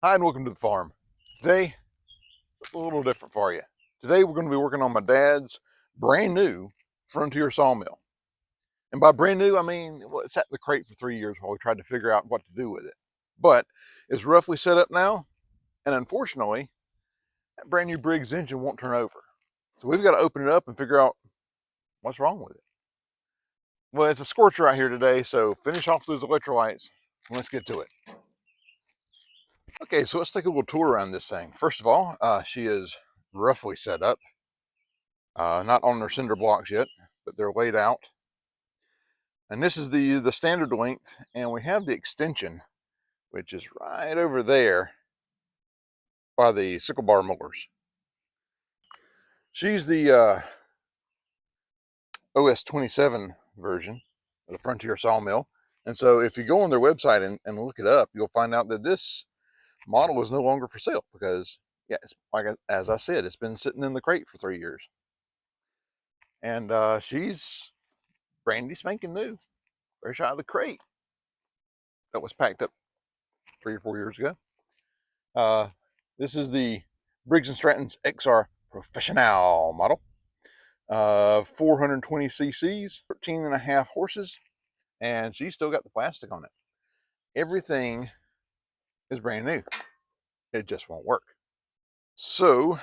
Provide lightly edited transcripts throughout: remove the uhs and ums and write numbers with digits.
Hi and welcome to the farm. Today, it's a little different for you. Today we're going to be working on my dad's brand new Frontier sawmill. And by brand new, I mean, well, it sat in the crate for 3 years while we tried to figure out what to do with it. But it's roughly set up now, and unfortunately, that brand new Briggs engine won't turn over. So we've got to open it up and figure out what's wrong with it. Well, it's a scorcher out here today, so finish off those electrolytes and let's get to it. Okay, so let's take a little tour around this thing. First of all, she is roughly set up. Not on their cinder blocks yet, but they're laid out. And this is the standard length, and we have the extension, which is right over there by the sickle bar mowers. She's the OS 27 version of the Frontier Sawmill. And so if you go on their website and look it up, you'll find out that this model is no longer for sale because, yeah, it's as I said, it's been sitting in the crate for 3 years. And she's brandy spanking new, fresh out of the crate that was packed up 3 or 4 years ago. This is the Briggs & Stratton's XR Professional model. 420 cc's, 13.5 horses, and she's still got the plastic on it. Everything is brand new. It just won't work. So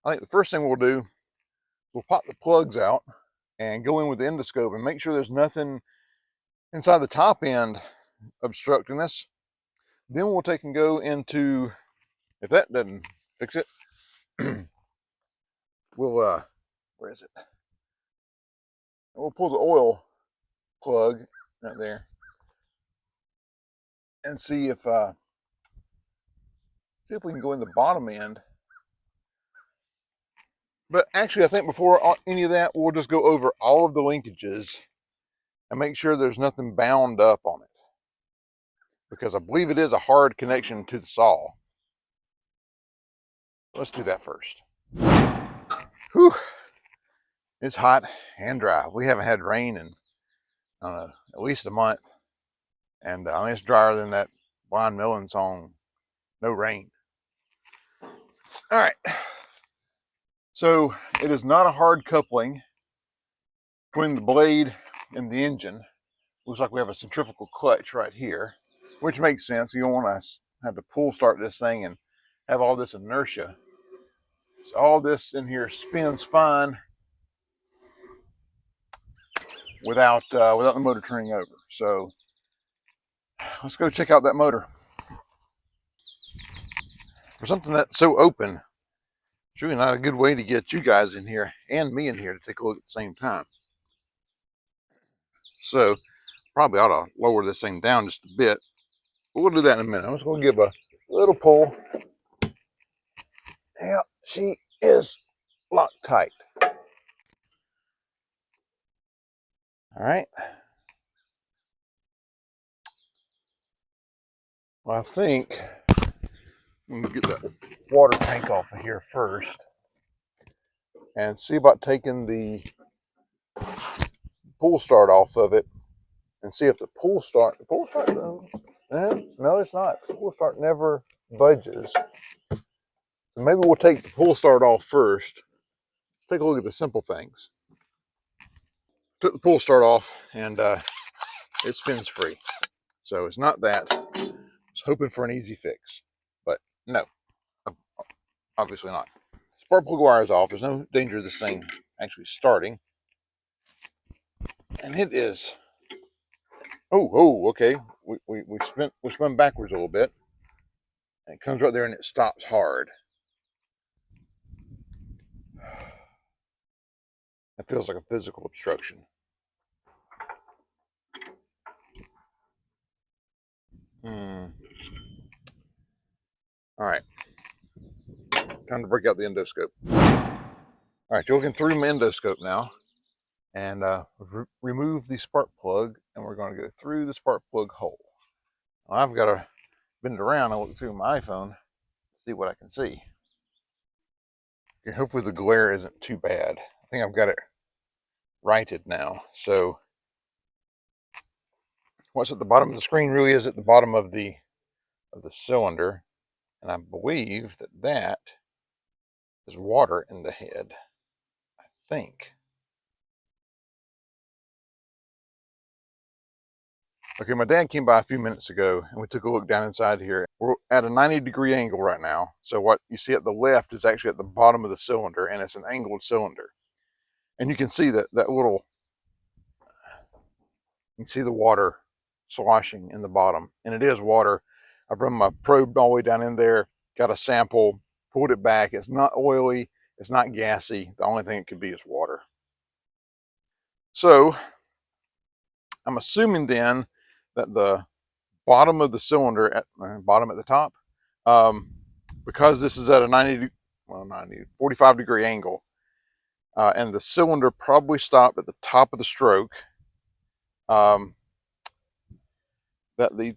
I think the first thing we'll do, we'll pop the plugs out and go in with the endoscope and make sure there's nothing inside the top end obstructing this. Then we'll take and go into, if that doesn't fix it, we'll where is it? We'll pull the oil plug right there and see if we can go in the bottom end. But actually, I think before any of that, we'll just go over all of the linkages and make sure there's nothing bound up on it, because I believe it is a hard connection to the saw. Let's do that first. Whew. It's hot and dry. We haven't had rain in, I don't know, at least a month. And I mean, it's drier than that Blind Melon song, No Rain. All right. So it is not a hard coupling between the blade and the engine. Looks like we have a centrifugal clutch right here, which makes sense. You don't want to have to pull start this thing and have all this inertia. So all this in here spins fine without the motor turning over. So let's go check out that motor. For something that's so open, it's really not a good way to get you guys in here and me in here to take a look at the same time. So probably ought to lower this thing down just a bit. But we'll do that in a minute. I'm just going to give a little pull. Yeah, she is locked tight. All right. Well, I think I'm going to get the water tank off of here first and see about taking the pull start off of it and see if the pull start, no, it's not. The pull start never budges. So maybe we'll take the pull start off first. Let's take a look at the simple things. Took the pull start off and it spins free. So it's not that. I was hoping for an easy fix, but no, obviously not. Spark plug wire is off. There's no danger of this thing actually starting. And it is. Okay. We spun backwards a little bit. And it comes right there and it stops hard. That feels like a physical obstruction. All right. Time to break out the endoscope. All right, you're looking through my endoscope now. And remove the spark plug, and we're going to go through the spark plug hole. Well, I've got to bend it around and look through my iPhone to see what I can see. Okay, hopefully the glare isn't too bad. I think I've got it righted now. So what's at the bottom of the screen really is at the bottom of the of the cylinder, and I believe that that is water in the head, I think. Okay, my dad came by a few minutes ago and we took a look down inside here. We're at a 90-degree angle right now. So what you see at the left is actually at the bottom of the cylinder, and it's an angled cylinder. And you can see that little, you can see the water sloshing in the bottom, and it is water. I've run my probe all the way down in there, got a sample, pulled it back. It's not oily, it's not gassy. The only thing it could be is water. So I'm assuming then that the bottom of the cylinder, at bottom at the top, because this is at a 45-degree angle, and the cylinder probably stopped at the top of the stroke, that the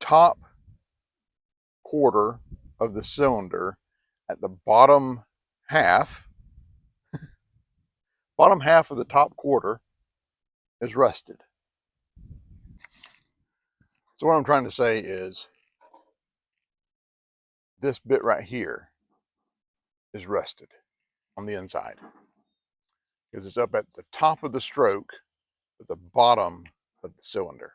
top quarter of the cylinder at the bottom half of the top quarter is rusted. So what I'm trying to say is this bit right here is rusted on the inside, because it's up at the top of the stroke at the bottom of the cylinder.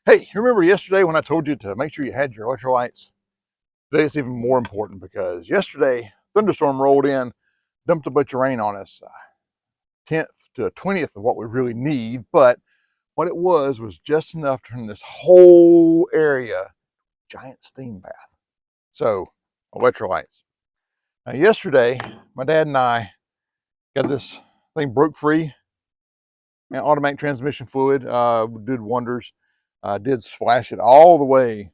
Hey, remember yesterday when I told you to make sure you had your electrolytes? Today it's even more important, because yesterday thunderstorm rolled in, dumped a bunch of rain on us, 10th to a 20th of what we really need, but what it was just enough to turn this whole area giant steam bath. So, electrolytes. Now yesterday, my dad and I got this thing broke free, and automatic transmission fluid did wonders. Did splash it all the way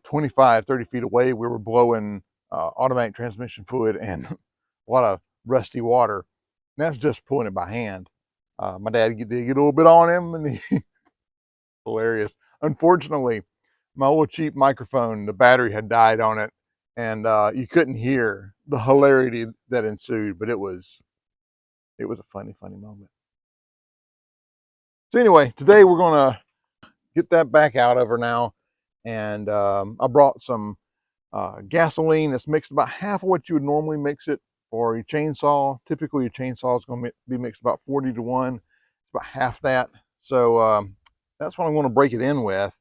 25, 30 feet away. We were blowing automatic transmission fluid and a lot of rusty water. And that's just pulling it by hand. My dad did get a little bit on him, and he hilarious. Unfortunately, my old cheap microphone, the battery had died on it, and you couldn't hear the hilarity that ensued. But it was a funny moment. So anyway, today we're gonna get that back out of her now, and I brought some gasoline that's mixed about half of what you would normally mix it for your chainsaw. Typically, your chainsaw is going to be mixed about 40 to 1. It's about half that. So that's what I'm going to break it in with,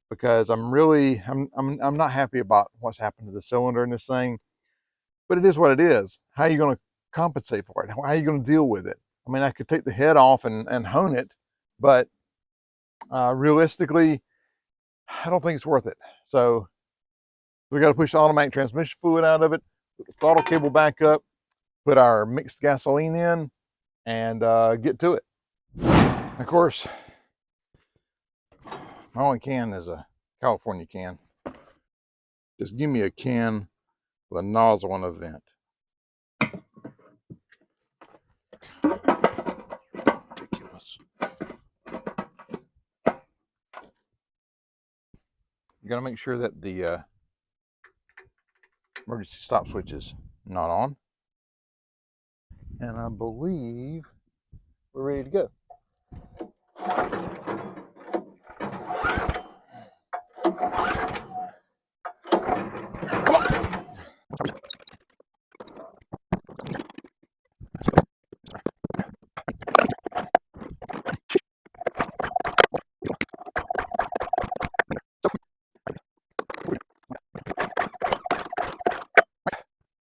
because I'm not happy about what's happened to the cylinder in this thing. But it is what it is. How are you going to compensate for it? How are you going to deal with it? I mean, I could take the head off and hone it, but realistically, I don't think it's worth it. So we got to push the automatic transmission fluid out of it, put the throttle cable back up, put our mixed gasoline in, and get to it. Of course, my only can is a California can. Just give me a can with a nozzle on a vent. Ridiculous. You got to make sure that the emergency stop switch is not on. And I believe we're ready to go.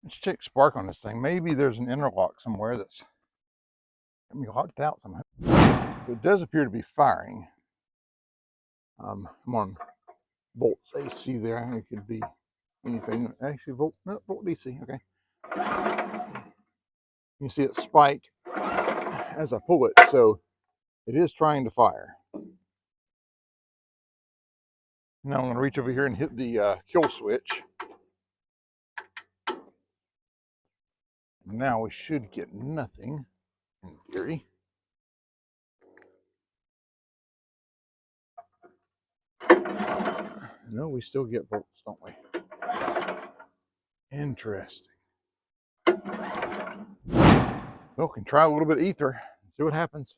Let's check spark on this thing. Maybe there's an interlock somewhere that's got me locked out somehow. It does appear to be firing. I'm on volts AC there. It could be anything. Actually, volt DC. Okay. You see it spike as I pull it, so it is trying to fire. Now I'm going to reach over here and hit the kill switch. Now we should get nothing in theory. No, we still get volts, don't we? Interesting. Well, can try a little bit of ether, see what happens.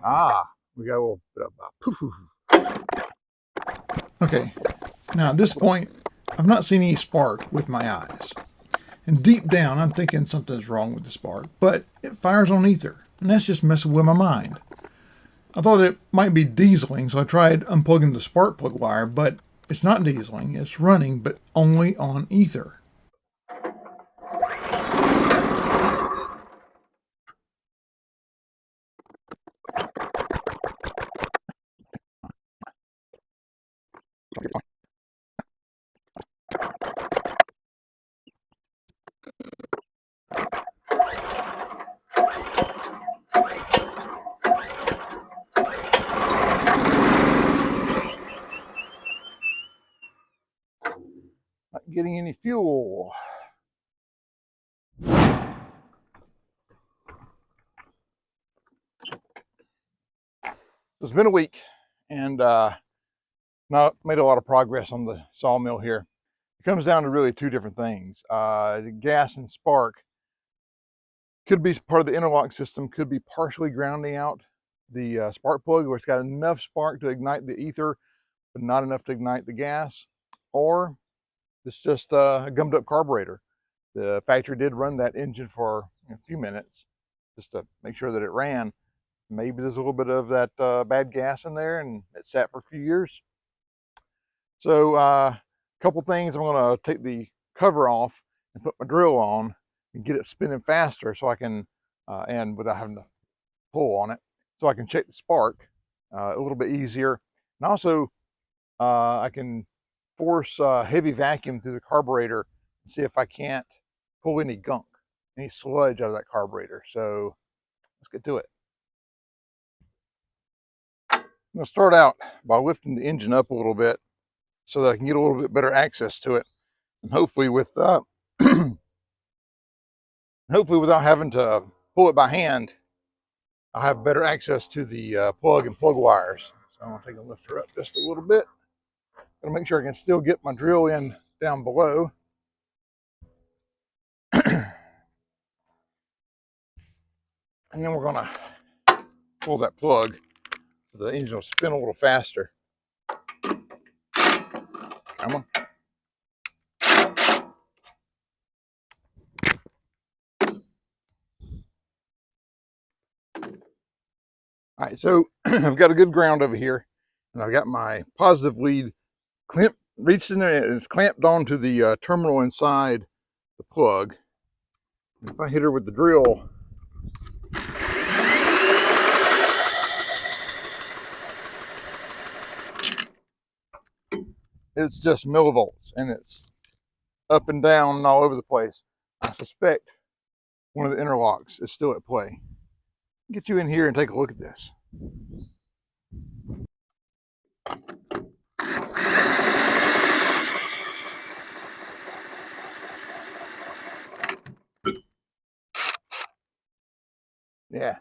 Ah, we got a little bit of poof. Okay, now at this point, I've not seen any spark with my eyes. And deep down, I'm thinking something's wrong with the spark, but it fires on ether, and that's just messing with my mind. I thought it might be dieseling, so I tried unplugging the spark plug wire, but it's not dieseling, it's running, but only on ether. Not getting any fuel. It's been a week, and not made a lot of progress on the sawmill here. It comes down to really two different things. The gas and spark could be part of the interlock system, could be partially grounding out the spark plug, where it's got enough spark to ignite the ether, but not enough to ignite the gas, or it's just a gummed up carburetor. The factory did run that engine for a few minutes just to make sure that it ran. Maybe there's a little bit of that bad gas in there, and it sat for a few years. So a couple things, I'm going to take the cover off and put my drill on and get it spinning faster so I can, and without having to pull on it, so I can check the spark a little bit easier. And also I can force heavy vacuum through the carburetor and see if I can't pull any gunk, any sludge out of that carburetor. So let's get to it. I'm going to start out by lifting the engine up a little bit so that I can get a little bit better access to it, and hopefully with hopefully without having to pull it by hand, I'll have better access to the plug and plug wires. So I'm going to take a lifter up just a little bit. Gonna make sure I can still get my drill in down below. And then we're gonna pull that plug so the engine will spin a little faster. Come on. All right, so I've got a good ground over here, and I've got my positive lead reached in there, and it's clamped onto the terminal inside the plug. And if I hit her with the drill, it's just millivolts, and it's up and down and all over the place. I suspect one of the interlocks is still at play. Get you in here and take a look at this. Yeah,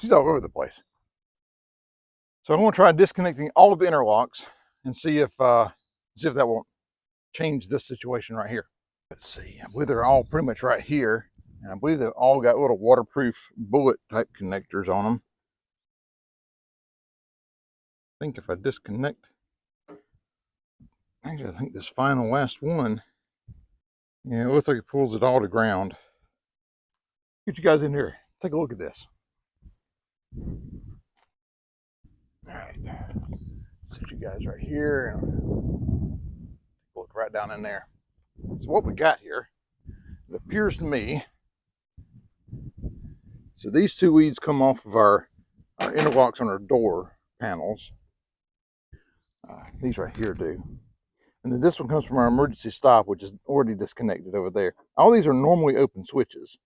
she's all over the place. So I'm going to try disconnecting all of the interlocks and see if that won't change this situation right here. Let's see. I believe they're all pretty much right here, and I believe they've all got little waterproof bullet type connectors on them. I think if I disconnect, actually I think this final last one, yeah, it looks like it pulls it all to ground. Get you guys in here. Take a look at this. All right. Set you guys right here and look right down in there. So what we got here, it appears to me, so these two leads come off of our interlocks on our door panels. These right here do. And then this one comes from our emergency stop, which is already disconnected over there. All these are normally open switches.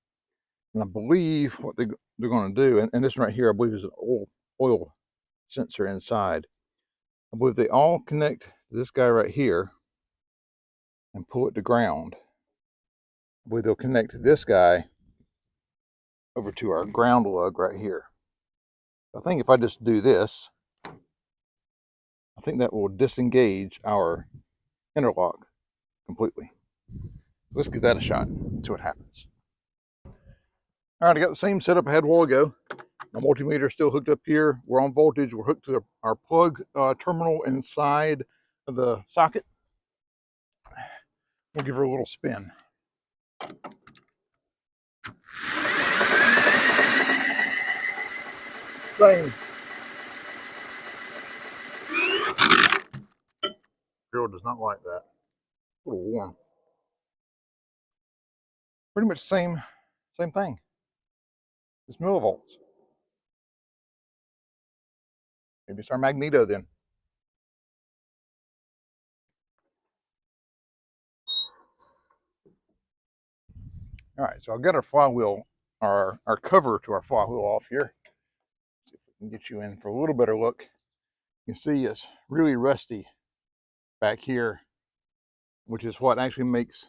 And I believe what they're going to do, and this one right here, I believe is an oil oil sensor inside. I believe they all connect to this guy right here and pull it to ground. I believe they'll connect this guy over to our ground lug right here. I think if I just do this, I think that will disengage our interlock completely. Let's give that a shot, see what happens. All right, I got the same setup I had a while ago. My multimeter is still hooked up here. We're on voltage. We're hooked to our plug terminal inside of the socket. We'll give her a little spin. Same. Drill does not like that. A little warm. Pretty much same thing. It's millivolts. Maybe it's our magneto then. All right, so I've got our flywheel, our cover to our flywheel off here. See if we can get you in for a little better look. You can see it's really rusty back here, which is what actually makes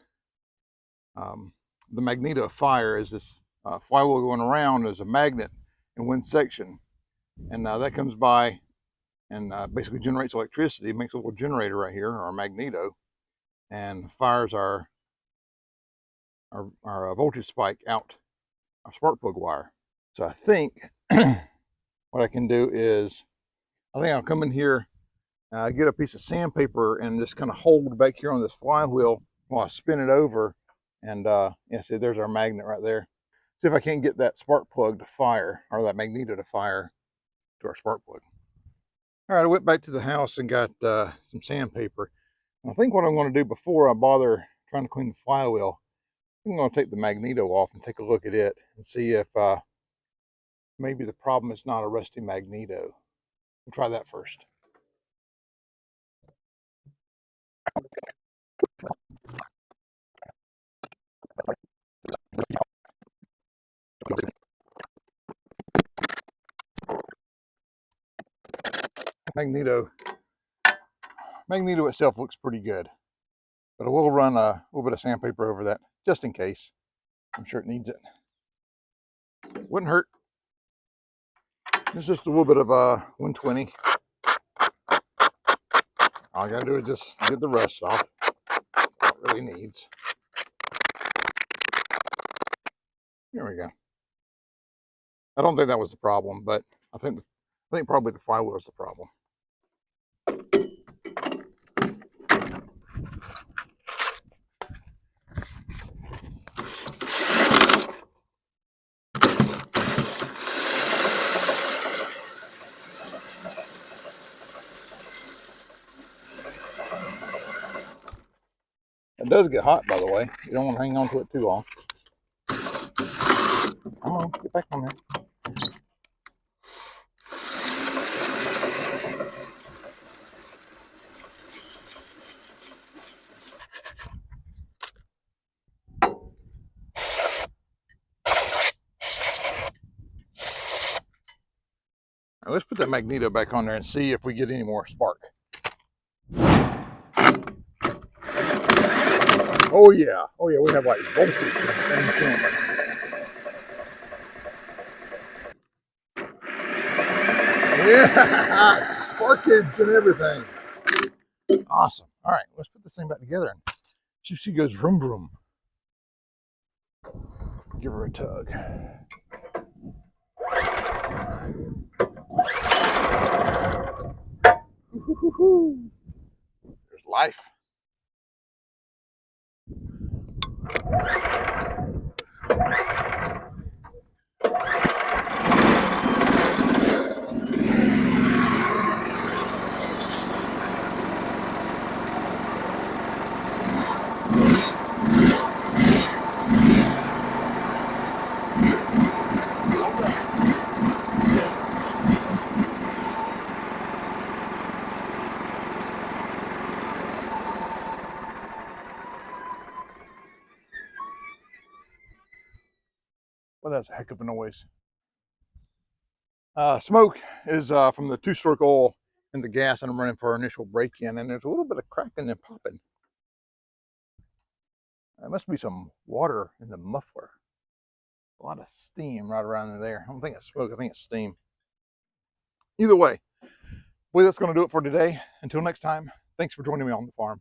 the magneto fire. Is this flywheel going around as a magnet in one section, and that comes by and basically generates electricity. It makes a little generator right here, our magneto, and fires our voltage spike out our spark plug wire. So I think what I can do is, I think I'll come in here, get a piece of sandpaper and just kind of hold back here on this flywheel while I spin it over. And yeah, see, there's our magnet right there. See if I can't get that spark plug to fire, or that magneto to fire to our spark plug. All right, I went back to the house and got some sandpaper. And I think what I'm going to do before I bother trying to clean the flywheel, I'm going to take the magneto off and take a look at it and see if maybe the problem is not a rusty magneto. We'll try that first. Magneto itself looks pretty good, but I will run a little bit of sandpaper over that just in case. I'm sure it needs it. Wouldn't hurt. It's just a little bit of 120. All I gotta do is just get the rust off. That's all it really needs. Here we go. I don't think that was the problem, but I think probably the flywheel is the problem. It does get hot, by the way. You don't want to hang on to it too long. Come on, get back on there. Now, let's put that magneto back on there and see if we get any more spark. Oh yeah, we have like voltage in the chamber. Yeah, sparkage and everything. Awesome. All right, let's put this thing back together and see if she goes vroom vroom. Give her a tug. There's life. Well, that's a heck of a noise. Smoke is from the two-stroke oil and the gas that I'm running for our initial break-in, and there's a little bit of cracking and popping. There must be some water in the muffler. A lot of steam right around in there. I don't think it's smoke, I think it's steam. Either way, boy, that's going to do it for today. Until next time, thanks for joining me on the farm.